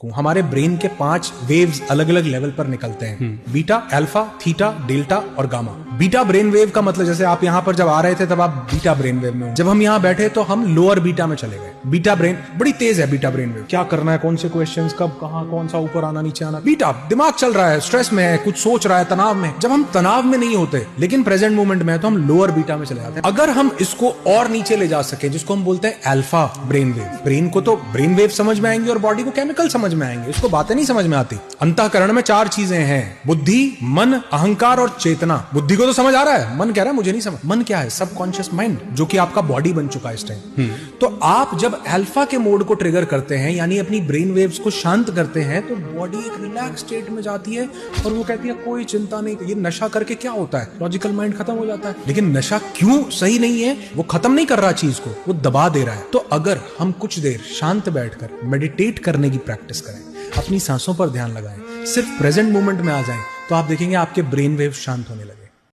हमारे ब्रेन के 5 वेव्स अलग अलग लेवल पर निकलते हैं, बीटा, अल्फा, थीटा, डेल्टा और गामा। बीटा ब्रेन वेव का मतलब जैसे आप यहाँ पर जब आ रहे थे तब आप बीटा ब्रेन वेव में हो, जब हम यहाँ बैठे तो हम लोअर बीटा में चले गए। बीटा ब्रेन बड़ी तेज है, बीटा ब्रेन वेव, क्या करना है, कौन से क्वेश्चंस कब कहाँ कौन सा ऊपर आना नीचे आना, बीटा दिमाग चल रहा है, स्ट्रेस में है, कुछ सोच रहा है, तनाव में। जब हम तनाव में नहीं होते लेकिन प्रेजेंट मोमेंट में है तो हम लोअर बीटा में चले जाते हैं। अगर हम इसको और नीचे ले जा सके, जिसको हम बोलते हैं अल्फा ब्रेन वेव, ब्रेन को तो ब्रेन वेव समझ में आएंगे और बॉडी को केमिकल समझ में आएंगे, उसको बातें नहीं समझ में आती। अंतःकरण में 4 चीजें हैं, बुद्धि, मन, अहंकार और चेतना। बुद्धि को तो समझ आ रहा है, मन कह रहा है मुझे नहीं समझ। मन क्या है? सबकॉन्शियस माइंड, जो कि आपका बॉडी बन चुका है इस टाइम। तो आप जब अल्फा के मोड को ट्रिगर करते हैं, यानी अपनी ब्रेन वेव्स को शांत करते हैं, तो बॉडी एक रिलैक्स स्टेट में जाती है और वो कहती है कोई चिंता नहीं। ये नशा करके क्या होता है? लॉजिकल माइंड खत्म हो जाता है। लेकिन नशा क्यों सही नहीं है? वो खत्म नहीं कर रहा चीज को, वो दबा दे रहा है। तो अगर हम कुछ देर शांत बैठकर मेडिटेट करने की प्रैक्टिस करें, अपनी सांसों पर ध्यान लगाएं, सिर्फ प्रेजेंट मोमेंट में आ जाएं, तो आप देखेंगे आपके ब्रेन वेव शांत होने लगे।